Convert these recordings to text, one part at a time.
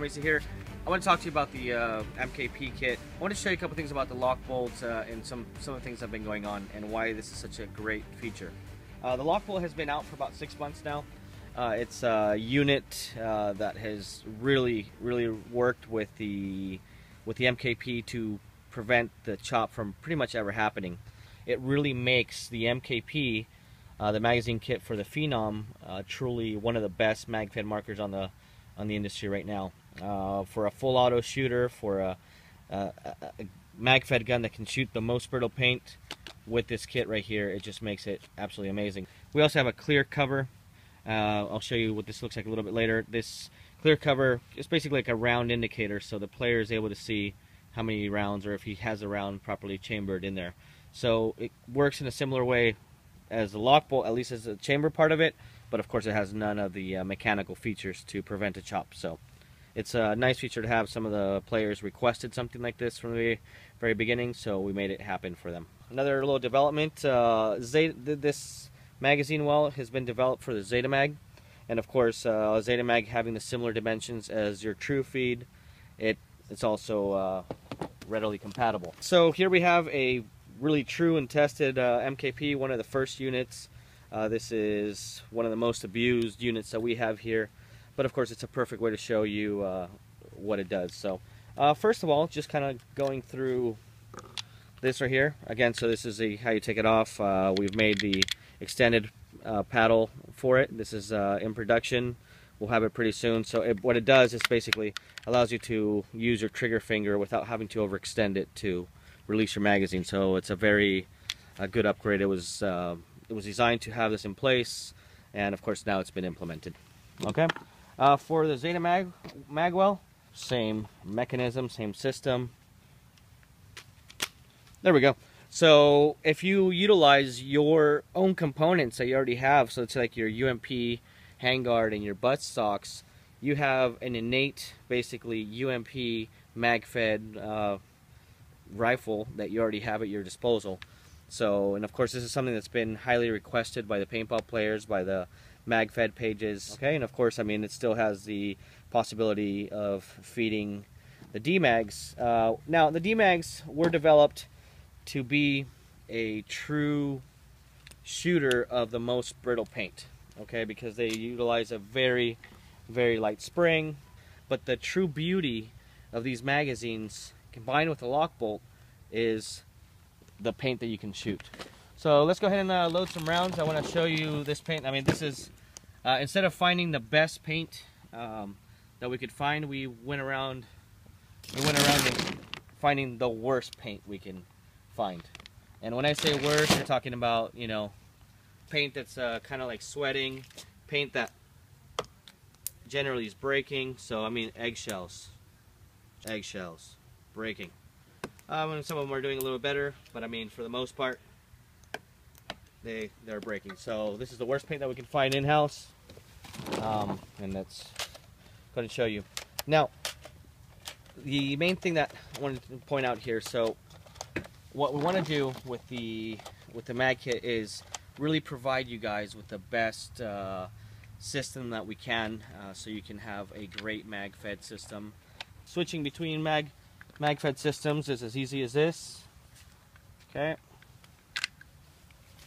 Mesa here. I want to talk to you about the MKP kit. I want to show you a couple things about the lok-bolt and some of the things that have been going on and why this is such a great feature. The lok-bolt has been out for about 6 months now. It's a unit that has really worked with the MKP to prevent the chop from pretty much ever happening. It really makes the MKP, the magazine kit for the Phenom, truly one of the best mag-fed markers on the industry right now. For a full auto shooter, for a mag-fed gun that can shoot the most brittle paint with this kit right here, it just makes it absolutely amazing. We also have a clear cover. I'll show you what this looks like a little bit later. This clear cover is basically like a round indicator, so the player is able to see how many rounds, or if he has a round properly chambered in there. So it works in a similar way as the lok-bolt, at least as the chamber part of it, but of course it has none of the mechanical features to prevent a chop. So it's a nice feature to have. Some of the players requested something like this from the very beginning, so we made it happen for them. Another little development, this magazine well has been developed for the Zeta Mag, and of course Zeta Mag having the similar dimensions as your true feed, it's also readily compatible. So here we have a really true and tested MKP, one of the first units. This is one of the most abused units that we have here, but of course it's a perfect way to show you what it does. So first of all, just kind of going through this right here again. So this is how you take it off. We've made the extended paddle for it. This is in production. We'll have it pretty soon. So what it does is basically allows you to use your trigger finger without having to overextend it to release your magazine. So it's a very good upgrade. It was designed to have this in place, and of course now it's been implemented. Okay. For the Zeta Magwell, same mechanism, same system. There we go. So if you utilize your own components that you already have, so it's like your UMP handguard and your butt stocks, you have an innate, basically UMP mag-fed rifle that you already have at your disposal. So, and of course this is something that's been highly requested by the paintball players, by the mag-fed pages. Okay, and of course, I mean, it still has the possibility of feeding the D-mags. Now, the D-mags were developed to be a true shooter of the most brittle paint, okay, because they utilize a very light spring. But the true beauty of these magazines combined with the lok-bolt is the paint that you can shoot. So let's go ahead and load some rounds. I want to show you this paint. I mean, this is instead of finding the best paint that we could find, we went around and finding the worst paint we can find. And when I say worst, you're talking about, you know, paint that's kind of like sweating, paint that generally is breaking. So I mean, eggshells breaking. And some of them are doing a little better, but I mean, for the most part, they're breaking. So this is the worst paint that we can find in-house, and that's going to show you. Now, the main thing that I wanted to point out here, so what we want to do with the mag kit is really provide you guys with the best system that we can, so you can have a great mag-fed system. Switching between mag-fed systems is as easy as this. Okay,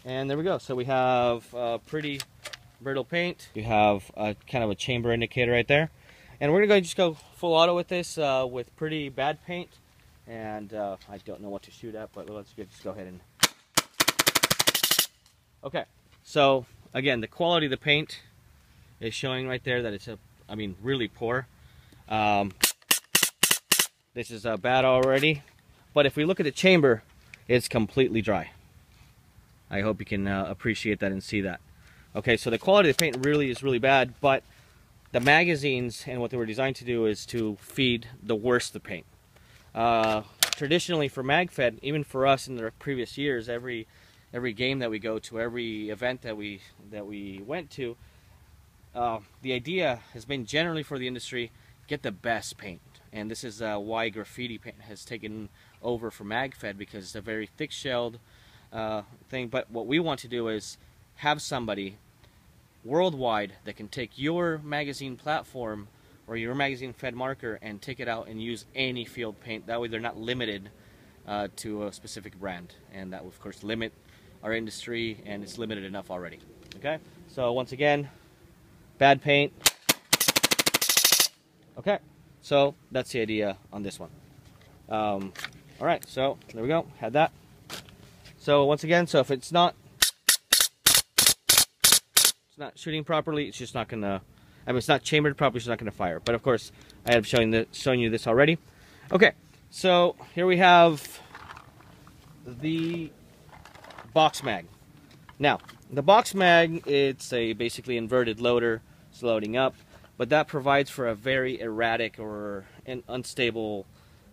and there we go. So we have pretty brittle paint. You have a kind of a chamber indicator right there, and we're gonna just go full auto with this with pretty bad paint. And I don't know what to shoot at, but let's just go ahead and... Okay, so again, the quality of the paint is showing right there that it's I mean, really poor. This is bad already, but if we look at the chamber, it's completely dry. I hope you can appreciate that and see that. Okay, so the quality of the paint really is really bad, but the magazines and what they were designed to do is to feed the worst of the paint. Traditionally for mag-fed, even for us in the previous years, every game that we go to, every event that we went to, the idea has been generally for the industry, get the best paint. And this is why graffiti paint has taken over for mag-fed, because it's a very thick-shelled thing. But what we want to do is have somebody worldwide that can take your magazine platform or your magazine fed marker and take it out and use any field paint. That way they're not limited to a specific brand, and that will of course limit our industry, and it's limited enough already. Okay, so once again, bad paint. Okay, so that's the idea on this one. All right, so there we go, had that. So once again, so if it's not shooting properly, it's just not gonna, I mean, it's not chambered properly, it's not gonna fire. But of course, I have shown you this already. Okay, so here we have the box mag. Now, the box mag, it's a basically inverted loader. It's loading up, but that provides for a very erratic or an unstable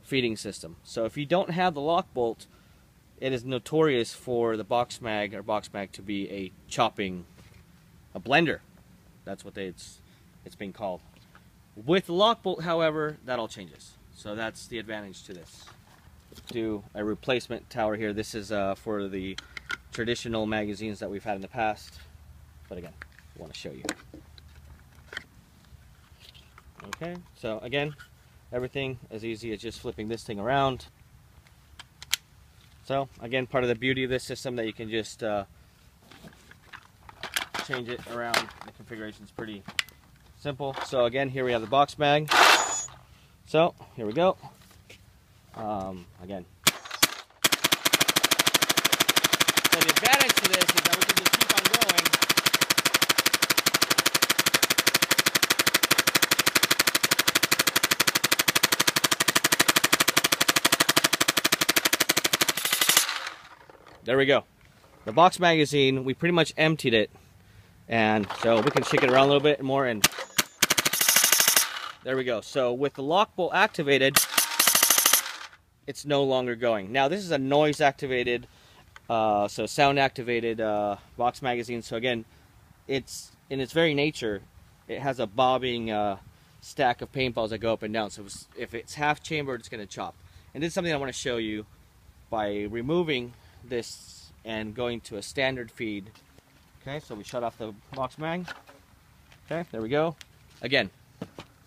feeding system. So if you don't have the lok-bolt, it is notorious for the box mag to be a blender. That's what it's being called. With the lok-bolt, however, that all changes. So that's the advantage to this. Do a replacement tower here. This is for the traditional magazines that we've had in the past. But again, I want to show you. Okay, so again, everything as easy as just flipping this thing around. So again, part of the beauty of this system that you can just change it around. The configuration is pretty simple. So again, here we have the box mag. So here we go. Again. So the advantage to this is that we can just keep on going. There we go. The box magazine, we pretty much emptied it, and so we can shake it around a little bit more, and there we go. So with the lok-bolt activated, it's no longer going. Now this is a noise activated, so sound activated box magazine. So again, it's in its very nature, it has a bobbing stack of paintballs that go up and down. So if it's half chambered, it's going to chop. And this is something I want to show you by removing this and going to a standard feed. Okay, so we shut off the box mag. Okay, there we go. Again,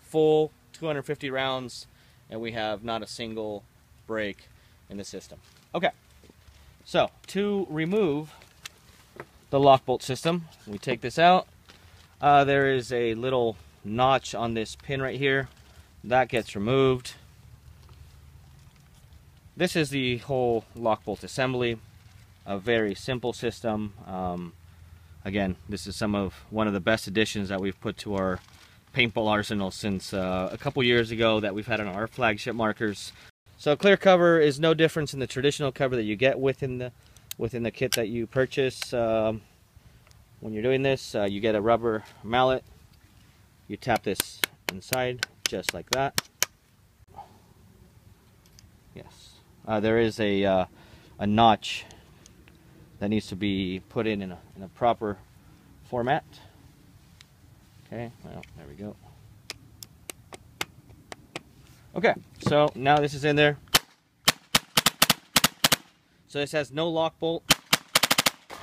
full 250 rounds, and we have not a single break in the system. Okay, so to remove the lok-bolt system, we take this out. There is a little notch on this pin right here. That gets removed. This is the whole lok-bolt assembly. A very simple system. Again, this is one of the best additions that we've put to our paintball arsenal since a couple years ago that we've had on our flagship markers. So clear cover is no difference in the traditional cover that you get within the kit that you purchase. When you're doing this, you get a rubber mallet. You tap this inside just like that. Yes. There is a notch that needs to be put in a proper format. Okay, well, there we go. Okay, so now this is in there. So this has no lok-bolt.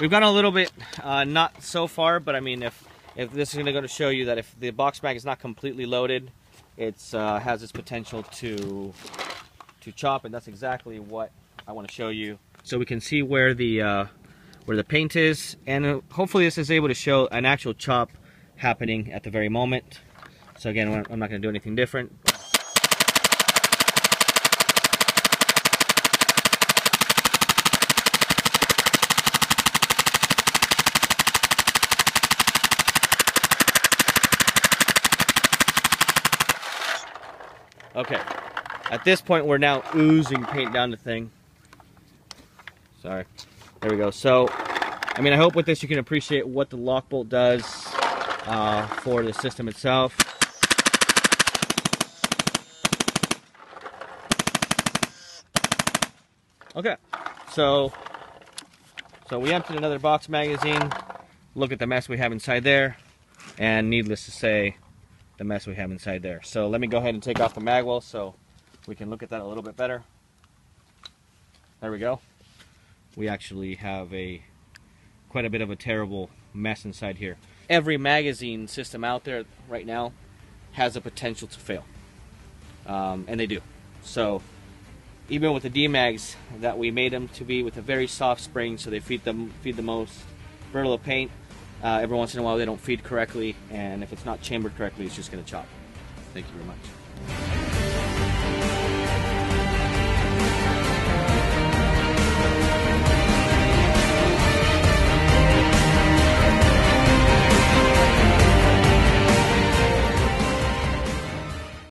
We've gone a little bit not so far, but I mean, if this is going to show you that if the box mag is not completely loaded, it has its potential to chop, and that's exactly what I want to show you. So we can see where the paint is, and hopefully this is able to show an actual chop happening at the very moment. So again, I'm not going to do anything different. Okay, at this point we're now oozing paint down the thing. Sorry. There we go. So, I mean, I hope with this you can appreciate what the lok-bolt does for the system itself. Okay, so we emptied another box magazine. Look at the mess we have inside there, and needless to say, the mess we have inside there. So let me go ahead and take off the magwell so we can look at that a little bit better. There we go. We actually have quite a bit of a terrible mess inside here. Every magazine system out there right now has the potential to fail, and they do. So even with the D-mags that we made them to be with a very soft spring, so they feed the most brittle of paint, every once in a while they don't feed correctly, and if it's not chambered correctly, it's just going to chop. Thank you very much.